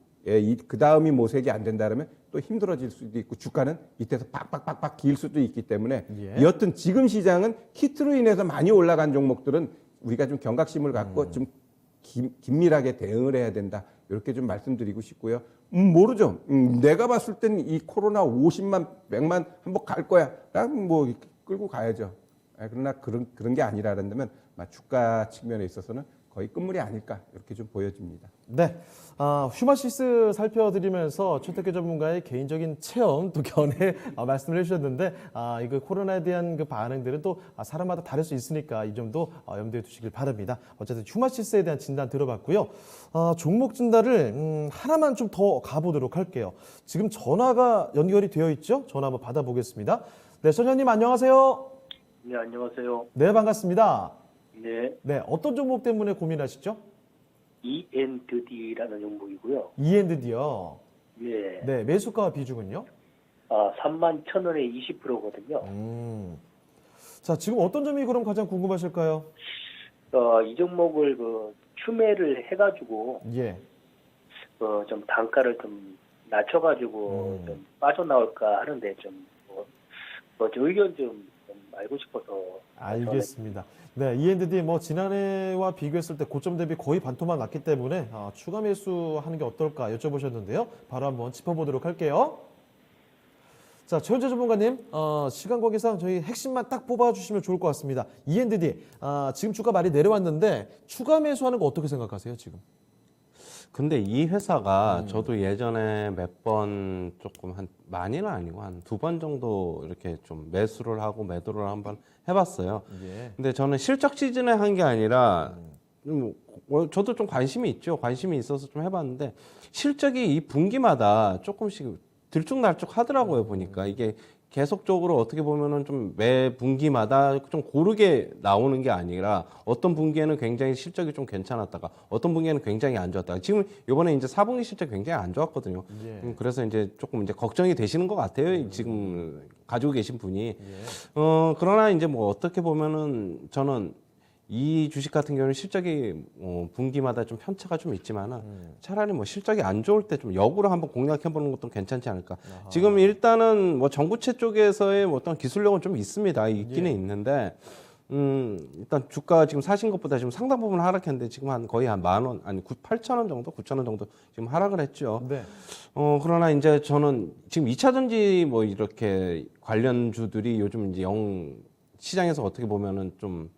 그 다음이 모색이 안 된다 그러면 또 힘들어질 수도 있고 주가는 밑에서 팍팍팍팍 길 수도 있기 때문에 여튼 지금 시장은 키트로 인해서 많이 올라간 종목들은 우리가 좀 경각심을 갖고 좀 긴밀하게 대응을 해야 된다. 이렇게 좀 말씀드리고 싶고요. 모르죠. 내가 봤을 때는 이 코로나 50만, 100만 한번 갈 거야. 뭐 끌고 가야죠. 그러나 그런 게 아니라 그런다면 주가 측면에 있어서는 거의 끝물이 아닐까 이렇게 좀 보여집니다. 네. 휴마시스 살펴드리면서 최태규 전문가의 개인적인 체험 또 견해 말씀을 해주셨는데 이거 코로나에 대한 그 반응들은 또 사람마다 다를 수 있으니까 이 점도 염두에 두시길 바랍니다. 어쨌든 휴마시스에 대한 진단 들어봤고요. 종목 진단을 하나만 좀 더 가보도록 할게요. 지금 전화가 연결이 되어 있죠? 전화 한번 받아보겠습니다. 네, 선생님 안녕하세요. 네, 안녕하세요. 네, 반갑습니다. 네, 네, 어떤 종목 때문에 고민하시죠? E&D라는 종목이고요. E&D요. 네, 네, 매수가 비중은요? 31,000원에 20%거든요. 자, 지금 어떤 점이 그럼 가장 궁금하실까요? 이 종목을 추매를 해가지고 예. 좀 단가를 좀 낮춰가지고 좀 빠져나올까 하는데 좀 의견 좀 알고 싶어서. 알겠습니다. 네, E&D 지난해와 비교했을 때 고점 대비 거의 반토막 났기 때문에 추가 매수하는 게 어떨까 여쭤보셨는데요. 바로 한번 짚어보도록 할게요. 자, 최현재 전문가님, 시간 관계상 저희 핵심만 딱 뽑아주시면 좋을 것 같습니다. E&D, 지금 주가 많이 내려왔는데 추가 매수하는 거 어떻게 생각하세요, 지금? 근데 이 회사가 저도 예전에 몇 번 조금 많이는 아니고 한 2번 정도 이렇게 좀 매수를 하고 매도를 한번 해봤어요. 예. 근데 저는 실적 시즌에 한 게 아니라 저도 좀 관심이 있죠. 관심이 있어서 좀 해봤는데 실적이 이 분기마다 조금씩 들쭉날쭉 하더라고요. 보니까 이게 계속적으로 어떻게 보면은 좀 매 분기마다 좀 고르게 나오는 게 아니라 어떤 분기에는 굉장히 실적이 좀 괜찮았다가 어떤 분기에는 굉장히 안 좋았다가 지금 이번에 이제 4분기 실적이 굉장히 안 좋았거든요. 예. 그래서 이제 조금 이제 걱정이 되시는 것 같아요. 지금 가지고 계신 분이. 예. 그러나 이제 어떻게 보면은 저는 이 주식 같은 경우는 실적이 분기마다 좀 편차가 좀 있지만은 차라리 실적이 안 좋을 때 좀 역으로 한번 공략해보는 것도 괜찮지 않을까. 지금 일단은 전구체 쪽에서의 어떤 기술력은 좀 있습니다. 있기는 있는데 일단 주가 지금 사신 것보다 지금 상당 부분 하락했는데 지금 거의 한 10,000원 아니 8,000원 정도 9,000원 정도 지금 하락을 했죠. 네. 그러나 이제 저는 지금 2차 전지 이렇게 관련주들이 요즘 이제 시장에서 어떻게 보면은 좀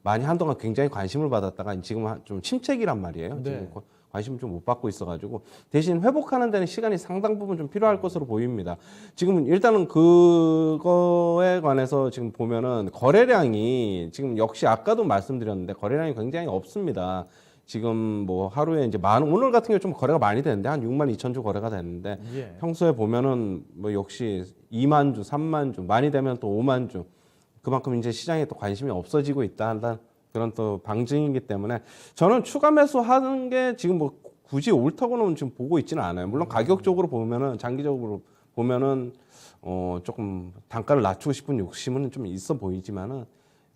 많이 한동안 굉장히 관심을 받았다가 지금 좀 침체기란 말이에요. 네. 지금 관심을 좀 못 받고 있어가지고 대신 회복하는 데는 시간이 상당 부분 좀 필요할 것으로 보입니다. 지금 일단은 그거에 관해서 지금 보면은 거래량이 지금 역시 아까도 말씀드렸는데 거래량이 굉장히 없습니다. 지금 하루에 이제 오늘 같은 경우 좀 거래가 많이 되는데 한 62,000주 거래가 되는데 예. 평소에 보면은 역시 2만 주, 3만 주 많이 되면 또 5만 주. 그만큼 이제 시장에 또 관심이 없어지고 있다 한다는 그런 또 방증이기 때문에 저는 추가 매수하는 게 지금 굳이 옳다고는 지금 보고 있지는 않아요. 물론 가격적으로 보면은 장기적으로 보면은 조금 단가를 낮추고 싶은 욕심은 좀 있어 보이지만은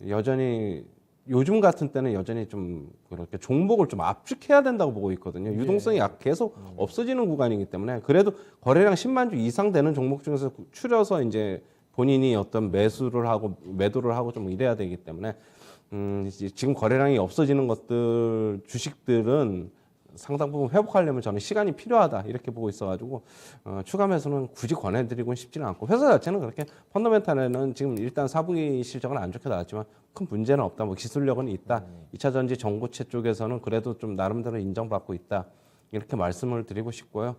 여전히 요즘 같은 때는 여전히 좀 그렇게 종목을 좀 압축해야 된다고 보고 있거든요. 유동성이 계속 없어지는 구간이기 때문에 그래도 거래량 10만 주 이상 되는 종목 중에서 추려서 이제 본인이 어떤 매수를 하고 매도를 하고 좀 이래야 되기 때문에 지금 거래량이 없어지는 것들 주식들은 상당 부분 회복하려면 저는 시간이 필요하다 이렇게 보고 있어가지고 추가 매수는 굳이 권해드리고 싶지는 않고 회사 자체는 그렇게 펀더멘탈에는 지금 일단 4분기 실적은 안 좋게 나왔지만 큰 문제는 없다. 기술력은 있다. 2차 전지 전고체 쪽에서는 그래도 좀 나름대로 인정받고 있다. 이렇게 말씀을 드리고 싶고요.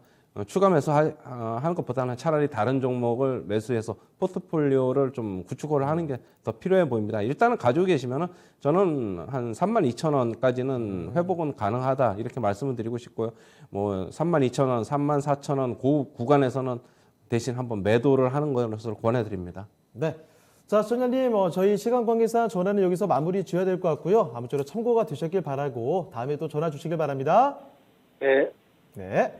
추가 매수하는 것보다는 차라리 다른 종목을 매수해서 포트폴리오를 좀 구축을 하는 게 더 필요해 보입니다. 일단은 가지고 계시면은 저는 한 32,000원까지는 회복은 가능하다 이렇게 말씀을 드리고 싶고요. 32,000원, 34,000원 그 구간에서는 대신 한번 매도를 하는 것을 권해드립니다. 네. 자, 소장님, 저희 시간 관계상 전화는 여기서 마무리 지어야 될 것 같고요. 아무쪼록 참고가 되셨길 바라고 다음에 또 전화 주시길 바랍니다. 네. 네.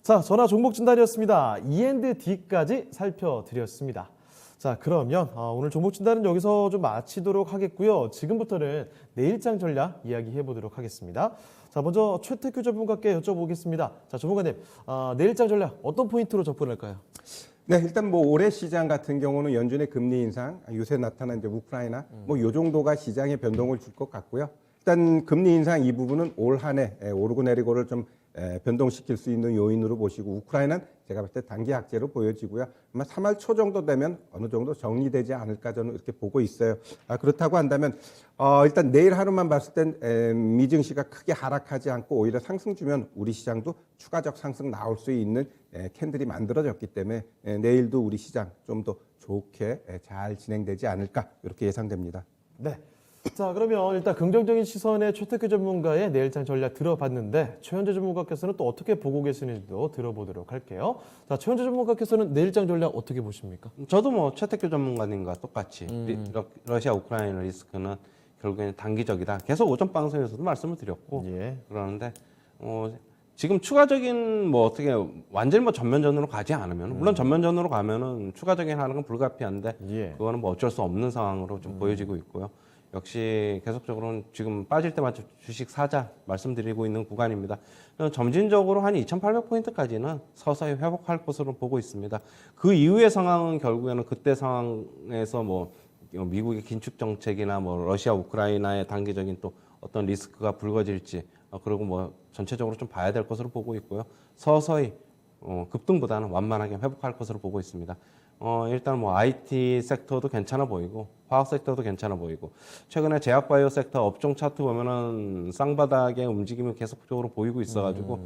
자, 전화 종목 진단이었습니다. E&D까지 살펴드렸습니다. 자, 그러면 오늘 종목 진단은 여기서 좀 마치도록 하겠고요. 지금부터는 내일장 전략 이야기해 보도록 하겠습니다. 자, 먼저 최태규 전문가께 여쭤보겠습니다. 자, 전문가님, 내일장 전략 어떤 포인트로 접근할까요? 네, 일단 올해 시장 같은 경우는 연준의 금리 인상, 요새 나타난 이제 우크라이나, 요 정도가 시장에 변동을 줄 것 같고요. 일단 금리 인상 이 부분은 올 한 해 오르고 내리고를 좀 변동시킬 수 있는 요인으로 보시고 우크라이나는 제가 볼 때 단기 악재로 보여지고요. 아마 3월 초 정도 되면 어느 정도 정리되지 않을까 저는 이렇게 보고 있어요. 그렇다고 한다면 일단 내일 하루만 봤을 땐 미증시가 크게 하락하지 않고 오히려 상승 주면 우리 시장도 추가적 상승 나올 수 있는 캔들이 만들어졌기 때문에 내일도 우리 시장 좀 더 좋게 잘 진행되지 않을까 이렇게 예상됩니다. 네. 자, 그러면 일단 긍정적인 시선의 최태규 전문가의 내일장 전략 들어봤는데 최현재 전문가께서는 또 어떻게 보고 계시는지도 들어보도록 할게요. 자, 최현재 전문가께서는 내일장 전략 어떻게 보십니까? 저도 뭐 최태규 전문가님과 똑같이 러시아 우크라이나 리스크는 결국에는 단기적이다. 계속 오전 방송에서도 말씀을 드렸고 예. 그러는데 지금 추가적인 뭐 어떻게 완전히 뭐 전면전으로 가지 않으면 물론 전면전으로 가면은 추가적인 하락은 불가피한데 예. 그거는 뭐 어쩔 수 없는 상황으로 좀 보여지고 있고요. 역시 계속적으로는 지금 빠질 때마다 주식 사자 말씀드리고 있는 구간입니다. 점진적으로 한 2,800포인트까지는 서서히 회복할 것으로 보고 있습니다. 그 이후의 상황은 결국에는 그때 상황에서 뭐 미국의 긴축 정책이나 뭐 러시아 우크라이나의 단기적인 또 어떤 리스크가 불거질지 그리고 뭐 전체적으로 좀 봐야 될 것으로 보고 있고요. 서서히 급등보다는 완만하게 회복할 것으로 보고 있습니다. 일단 뭐 IT 섹터도 괜찮아 보이고 화학 섹터도 괜찮아 보이고 최근에 제약 바이오 섹터 업종 차트 보면은 쌍바닥의 움직임이 계속적으로 보이고 있어가지고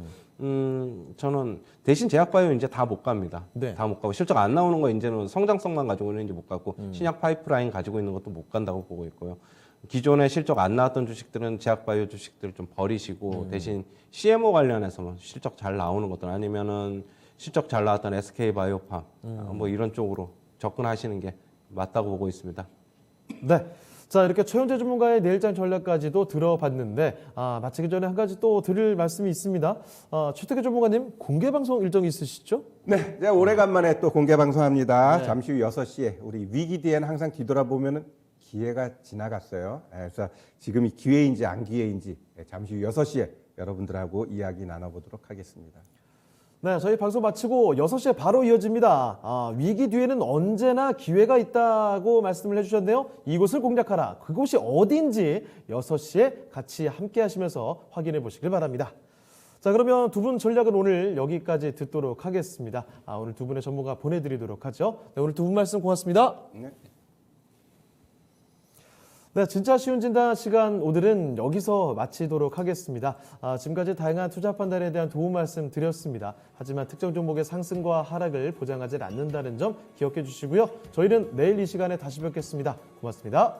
저는 대신 제약 바이오 이제 다 못 갑니다. 네. 다 못 가고 실적 안 나오는 거 이제는 성장성만 가지고는 이제 못 가고 신약 파이프라인 가지고 있는 것도 못 간다고 보고 있고요. 기존에 실적 안 나왔던 주식들은 제약 바이오 주식들 좀 버리시고 대신 CMO 관련해서 뭐 실적 잘 나오는 것들 아니면은 실적 잘 나왔던 SK 바이오팜 뭐 이런 쪽으로 접근하시는 게 맞다고 보고 있습니다. 네. 자, 이렇게 최현재 전문가의 내일장 전략까지도 들어봤는데 마치기 전에 한 가지 또 드릴 말씀이 있습니다. 최태규 전문가님 공개 방송 일정이 있으시죠? 네, 제가 오래간만에 또 공개 방송합니다. 잠시 후 6시에 우리 위기 뒤에는 항상 뒤돌아보면은 기회가 지나갔어요. 그래서 지금이 기회인지 안 기회인지 잠시 후 6시에 여러분들하고 이야기 나눠보도록 하겠습니다. 네, 저희 방송 마치고 6시에 바로 이어집니다. 위기 뒤에는 언제나 기회가 있다고 말씀을 해주셨는데요. 이곳을 공략하라. 그곳이 어디인지 6시에 같이 함께 하시면서 확인해 보시길 바랍니다. 자, 그러면 두 분 전략은 오늘 여기까지 듣도록 하겠습니다. 오늘 두 분의 전문가 보내드리도록 하죠. 네, 오늘 두 분 말씀 고맙습니다. 네, 진짜 쉬운 진단 시간 오늘은 여기서 마치도록 하겠습니다. 지금까지 다양한 투자 판단에 대한 도움 말씀 드렸습니다. 하지만 특정 종목의 상승과 하락을 보장하지 않는다는 점 기억해 주시고요. 저희는 내일 이 시간에 다시 뵙겠습니다. 고맙습니다.